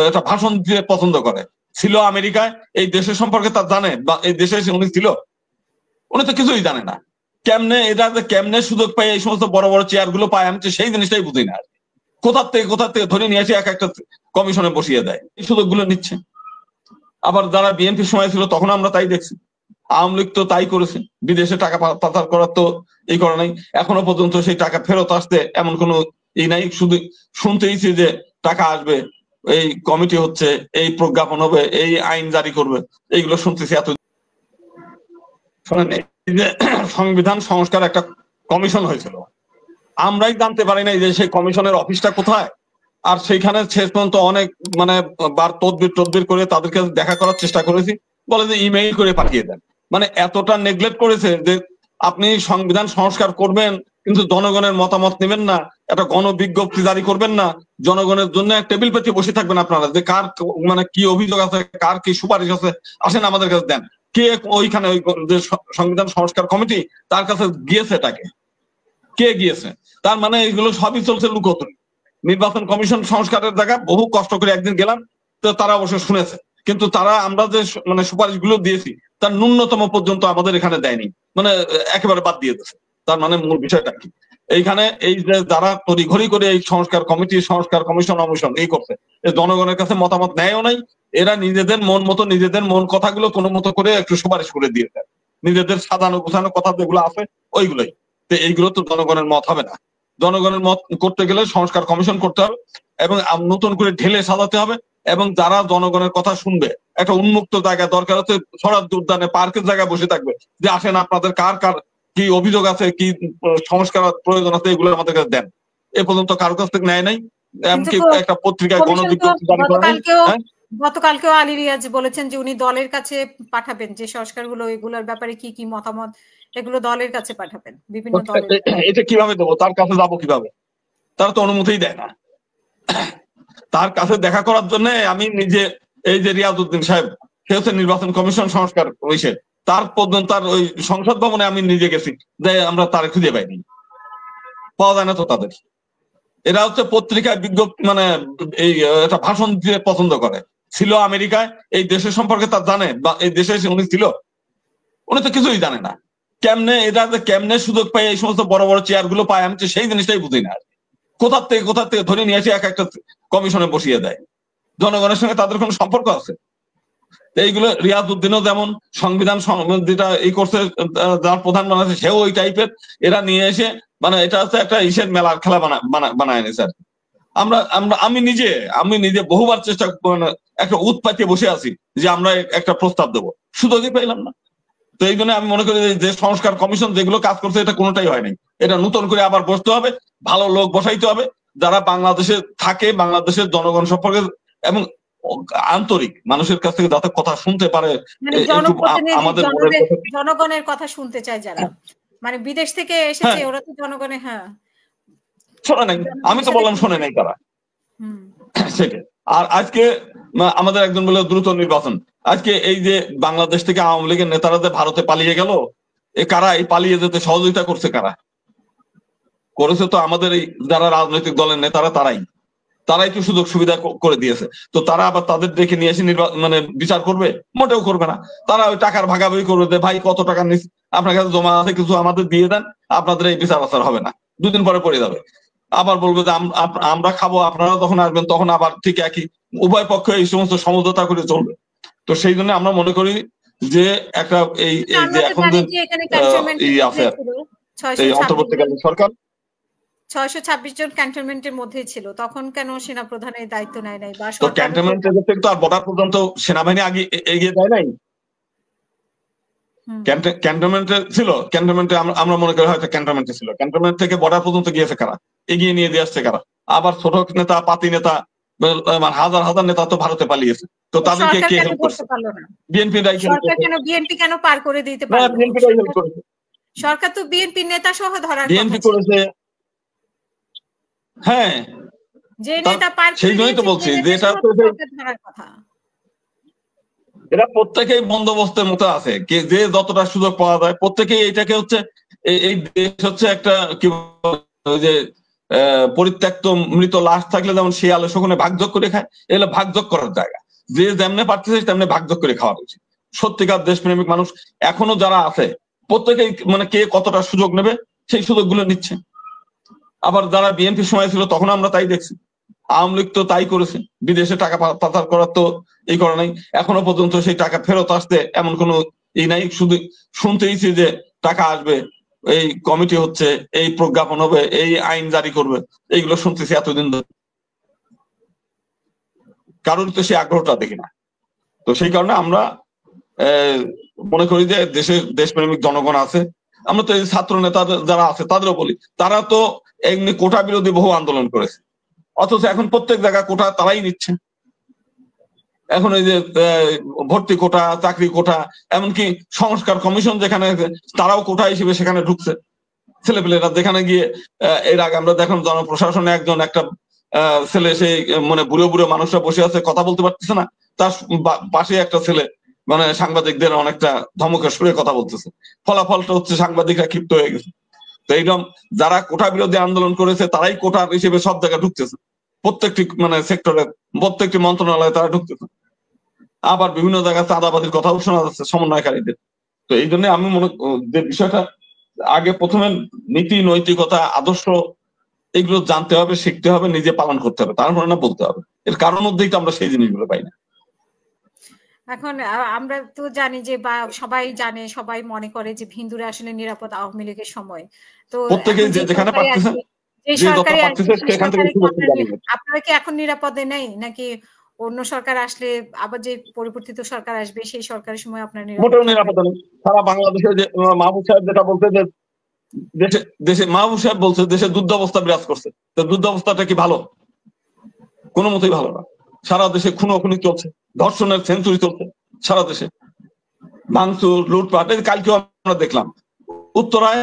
একটা ভাষণ দিতে পছন্দ করে। ছিল আমেরিকায়, এই দেশের সম্পর্কে তার জানে বা এই দেশে এসে উনি ছিল? উনি তো কিছুই জানে না। কেমনে এটা যে কেমনে সুযোগ পায় এই সমস্ত বড় বড় চেয়ার গুলো পায়, আমি তো সেই জিনিসটাই বুঝি না। কোথা থেকে ধরে নিয়ে এসে এক একটা কমিশনে বসিয়ে দেয়, এই সুযোগগুলো নিচ্ছে। আবার যারা বিএনপির সময় ছিল তখন আমরা তাই দেখছি, আওয়ামী লীগ তো তাই করেছে, বিদেশে টাকা পাচার করার তো এই করে নাই। এখনো পর্যন্ত সেই টাকা ফেরত আসতে এমন কোনো ই নাই, শুধু শুনতেইছি যে টাকা আসবে, এই কমিটি হচ্ছে, এই প্রজ্ঞাপন হবে, এই আইন জারি করবে, এইগুলো শুনতেছি এত। শোনেন, এই যে সংবিধান সংস্কার একটা কমিশন হয়েছিল, আমরাই জানতে পারি না যে সেই কমিশনের অফিসটা কোথায়। আর সেইখানে শেষ পর্যন্ত অনেক মানে বার তদবির করে তাদেরকে দেখা করার চেষ্টা করেছি, বলে যে ইমেইল করে পাঠিয়ে দেন। মানে এতটা নেগলেক্ট করেছে যে আপনি সংবিধান সংস্কার করবেন কিন্তু জনগণের মতামত নেবেন না, একটা গণবিজ্ঞপ্তি জারি করবেন না, জনগণের জন্য টেবিল পেতে বসে থাকবেন আপনারা, যে কার মানে কি অভিযোগ আছে, কার কি সুপারিশ আছে, আসেন আমাদের কাছে দেন। কে ওইখানে ওই যে সংবিধান সংস্কার কমিটি, তার কাছে গিয়েছে, এটাকে কে গিয়েছে? তার মানে এগুলো সবই চলছে লুকোচুরি। নির্বাচন কমিশন সংস্কারের জায়গা বহু কষ্ট করে একদিন গেলাম, তো তারা অবশ্য শুনেছে, কিন্তু তারা আমরা যে মানে সুপারিশ গুলো দিয়েছি তার ন্যূনতম পর্যন্ত আমাদের এখানে দেয়নি, মানে একেবারে বাদ দিয়ে দিয়েছে। তার মানে মূল বিষয়টা কি? এইখানে এই যে যারা তড়িঘড়ি করে এই সংস্কার কমিটি, সংস্কার কমিশন অমিশন এই করছে, জনগণের কাছে মতামত নেয়ও নাই। এরা নিজেদের মন মতো নিজেদের মন কথাগুলো কোনো মতো করে একটু সুপারিশ করে দিয়েছে, নিজেদের সাজানো গোছানো কথা যেগুলো আছে ওইগুলোই। তো এইগুলো তো জনগণের মত হবে না। জনগণের মত করতে গেলে সংস্কার কমিশন করতে হবে এবং নতুন করে ঢেলে সাজাতে হবে, এবং যারা জনগণের কথা শুনবে একটা উন্মুক্ত জায়গা দরকার হচ্ছে, সরাসরি উদ্যানে পার্কের জায়গায় বসে থাকবে, যে আসেন আপনাদের কার কার কি অভিযোগ আছে, কি সংস্কার প্রয়োজন আছে, এগুলো আমাদের কাছে দেন। এ পর্যন্ত কারো কাছ থেকে নেয় নাই, এমনকি একটা পত্রিকায় গণবিজ্ঞপ্তি জারি করা নাই। গতকালকেও আলী রিয়াজ বলেছেন যে উনি দলের কাছে পাঠাবেন, যে সংস্কারগুলো এগুলোর ব্যাপারে কি কি মতামত এগুলো দলের কাছে পাঠাবেন, বিভিন্ন দলের। এটা কিভাবে দেবো? তার কাছে যাবো কিভাবে? তারা তো অনুমতিই দেয় না। তার কাছে দেখা করার জন্য আমি নিজে, এই যে রিয়াজউদ্দিন সাহেব, সে হচ্ছে নির্বাচন কমিশন সংস্কার হয়েছে, তার পর্যন্ত তার ওই সংসদ ভবনে আমি নিজে গেছি, যে আমরা তারে খুঁজে পাইনি, পাওয়া যায় না তো তাদের। এরা হচ্ছে পত্রিকায় বিজ্ঞপ্তি মানে এই একটা ভাষণ দিতে পছন্দ করে। ছিল আমেরিকায়, এই দেশের সম্পর্কে তার জানে বা এই দেশে এসে উনি ছিল? উনি তো কিছুই জানে না। কেমনে এটা যে কেমনে সুযোগ পায় এই সমস্ত বড় বড় চেয়ার গুলো পায়, আমি তো সেই জিনিসটাই বুঝি না। কোথা থেকে ধরে নিয়ে এসে এক একটা কমিশনে বসিয়ে দেয়, জনগণের সঙ্গে তাদের কোনো সম্পর্ক আছে? এইগুলো রিয়াজউদ্দিনও যেমন সংবিধান যেটা এই করছে, যার প্রধান বানাচ্ছে সেও ওই টাইপের। এরা নিয়ে এসে মানে এটা হচ্ছে একটা ইসের মেলার খেলা বানায় নিয়েছে আর কি। আমি নিজে বহুবার চেষ্টা একটা উৎপাতে বসে আছি যে আমরা একটা প্রস্তাব দেবো, সুযোগই পাইলাম না। তো এই জন্য আমি মনে করি যে সংস্কার কমিশন যেগুলো কাজ করছে এটা কোনোটাই হয় নাই। এটা নতুন করে আবার বসতে হবে, ভালো লোক বসাইতে হবে যারা বাংলাদেশে থাকে, বাংলাদেশের জনগণ সম্পর্কে এবং আন্তরিক মানুষের কাছ থেকে যাতে কথা শুনতে পারে, আমাদের জনগণের কথা শুনতে চায় যারা, মানে বিদেশ থেকে এসেছে ওরা তো জনগণের শোনে নাই। আমি তো বললাম শোনে নাই তারা সেটা। আর আজকে আমাদের একজন বলে দ্রুত নির্বাচন, আজকে এই যে বাংলাদেশ থেকে আওয়ামী লীগের নেতারা যে ভারতে পালিয়ে গেল, কারা এই পালিয়ে যেতে সহযোগিতা করছে? কারা করেছে? তো আমাদের এই যারা রাজনৈতিক দলের নেতারা, তারাই তো সুযোগ সুবিধা করে দিয়েছে। তো তারা আবার তাদের দেখে নিয়ে এসে মানে বিচার করবে? মোটেও করবে না। তারা ওই টাকার ভাগাভাগি করবে, যে ভাই কত টাকা নিস, আপনার কাছে জমা আছে কিছু আমাদের দিয়ে দেন, আপনাদের এই বিচার আচার হবে না, দুদিন পরে পড়ে যাবে। আবার বলবে যে আমরা খাবো, আপনারা তখন আসবেন, তখন আবার ঠিক একই, উভয় পক্ষ এই সমস্ত সমঝোতা করে চলবে। তো সেই জন্য আমরা মনে করি যে একটা এই যে এখন যে আছে এই অন্তর্বর্তীকালীন সরকার 626 জন ক্যান্টনমেন্টের মধ্যেই ছিল, তখন কেন সেনা প্রধানের দায়িত্ব নেয় নাই? বা ক্যান্টনমেন্টের তো আর বর্ডার পর্যন্ত সেনাবাহিনী আগে এগিয়ে যায় নাই। ক্যান্টনমেন্টে ছিল, ক্যান্টনমেন্টে আমরা মনে করি হয়তো ক্যান্টনমেন্টে ছিল, ক্যান্টনমেন্ট থেকে বর্ডার পর্যন্ত গিয়েছে কারা, এগিয়ে নিয়ে দিয়ে আসছে কারা? আবার ছোট নেতা, পাতি নেতা, হাজার হাজার নেতা তো ভারতে পালিয়েছে। তো তাদেরকে কে হেল্প করছে? বিএনপি বিএনপি কেন পার করে দিতে পারলো? বিএনপি হেল্প করেছে। সরকার তো বিএনপি নেতা সহ ধরার কথা, বিএনপি করেছে। হ্যাঁ, যে নেতা পার করে, সেই জন্যই তো বলছি যে এটা তো ধরার কথা। এরা প্রত্যেকেই বন্দোবস্তের মতো আছে, যে যতটা সুযোগ পাওয়া যায় প্রত্যেকেই এইটাকে হচ্ছে, এই দেশ হচ্ছে একটা কি ওই যে পরিত্যক্ত মৃত লাশ থাকলে যেমন শিয়ালে শকুনে ভাগযোগ করে খায়, এগুলো ভাগযোগ করার জায়গা। যে যেমনে পারতেছে তেমনি ভাগযোগ করে খাওয়া উচিত। সত্যিকার দেশপ্রেমিক মানুষ এখনো যারা আছে প্রত্যেকেই মানে কে কতটা সুযোগ নেবে সেই সুযোগগুলো নিচ্ছে। আবার যারা বিএনপির সময় ছিল তখন আমরা তাই দেখছি, আওয়ামী লীগ তো তাই করেছে, বিদেশে টাকা পাচার করার তো এই করে নাই। এখনো পর্যন্ত সেই টাকা ফেরত আসতে এমন কোনো ই নাই, শুধু শুনতেইছি যে টাকা আসবে, এই কমিটি হচ্ছে, এই প্রজ্ঞাপন হবে, এই আইন জারি করবে, এইগুলো শুনতেছি এতদিন ধরে। কারণ তো সেই আগ্রহটা দেখি না। তো সেই কারণে আমরা মনে করি যে দেশপ্রেমিক জনগণ আছে। আমরা তো এই ছাত্র নেতা যারা আছে তাদেরও বলি, তারা তো এমনি কোটা বিরোধী বহু আন্দোলন করেছে, অথচ এখন প্রত্যেক জায়গায় কোটা তারাই নিচ্ছে। এখন এই যে ভর্তি কোটা, চাকরি কোটা, এমনকি সংস্কার কমিশন যেখানে তারাও কোটা হিসেবে সেখানে ঢুকছে ছেলেপেলেরা। যেখানে গিয়ে এর আগে আমরা দেখুন জনপ্রশাসনে একজন একটা ছেলে, সেই মানে বুড়ো বুড়ো মানুষরা বসে আছে, কথা বলতে পারতেছে না, তার পাশে একটা ছেলে মানে সাংবাদিকদের অনেকটা ধমকের সুরে কথা বলতেছে। ফলাফলটা হচ্ছে সাংবাদিকরা ক্ষিপ্ত হয়ে গেছে। তো এইরকম যারা কোটা বিরোধী আন্দোলন করেছে তারাই কোটা হিসেবে সব জায়গায় ঢুকতেছে, প্রত্যেকটি মানে সেক্টরে, প্রত্যেকটি মন্ত্রণালয়ে তারা ঢুকতেছে। আবার বিভিন্ন জায়গায় চাঁদাবাজির কথাও শোনা যাচ্ছে সমন্বয়কারীদের। তো এই জন্য আমি মনে যে বিষয়টা আগে প্রথমে নীতি, নৈতিকতা, আদর্শ এগুলো জানতে হবে, শিখতে হবে, নিজে পালন করতে হবে, তারপরে না বলতে হবে। এর কারণ মধ্যেই তো আমরা সেই জিনিসগুলো পাই না। এখন আমরা তো জানি যে, বা সবাই জানে, সবাই মনে করে যে হিন্দুরা আসলে নিরাপদ আওয়ামী লীগের সময়। তো প্রত্যেকেই যেখানে পারতেছে, যে যত পারতেছে সেখান থেকে আপনারা কি এখন নিরাপদে নেই, নাকি অন্য সরকার আসলে আবার যে পরিবর্তিত সরকার আসবে সেই সরকারের সময় আপনার মোটেও নিরাপদে নেই? সারা বাংলাদেশে যে মাহবুব সাহেব যেটা বলছে যে দেশে মাহবুব সাহেব বলছে দেশে যুদ্ধ অবস্থা বিরাজ করছে, তো যুদ্ধ অবস্থাটা কি ভালো? কোনো মতেই ভালো না। সারা দেশে খুনোখুনি চলছে, ধর্ষণের সেঞ্চুরি চলছে সারা দেশে, ভাঙচুর, লুটপাট। কালকেও আমরা দেখলাম উত্তরায়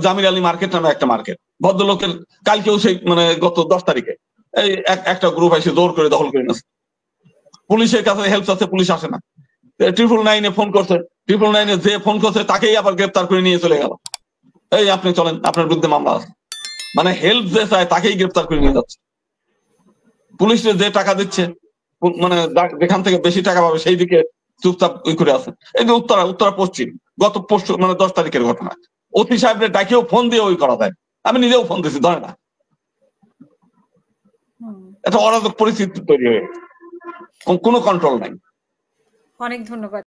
জামির আলী মার্কেট নামে একটা মার্কেট, ভদ্রলোকের কালকেও সেই মানে গত 10 তারিখে এই একটা গ্রুপ এসে জোর করে দখল করে নিয়েছে। পুলিশের কাছে হেল্প আছে, পুলিশ আসে না। 999 ফোন করছে, 999 যে ফোন করছে তাকেই আবার গ্রেপ্তার করে নিয়ে চলে গেল। এই আপনি চলেন, আপনার বিরুদ্ধে মামলা আছে। মানে হেল্প যে চায় তাকেই গ্রেপ্তার করে নিয়ে যাচ্ছে। পুলিশে যে টাকা দিচ্ছে, মানে যেখান থেকে বেশি টাকা পাবে সেই দিকে চুপচাপ করে আছে। এই যে উত্তরা পশ্চিম, গত পরশু মানে 10 তারিখের ঘটনা, অতি সাহেবের ডাকেও ফোন দিয়ে ওই করা যায়। আমি নিজেও ফোন দিয়েছি, ধরে না। এটা অরাজক পরিস্থিতি তৈরি হয়ে, কোনো কন্ট্রোল নাই। অনেক ধন্যবাদ।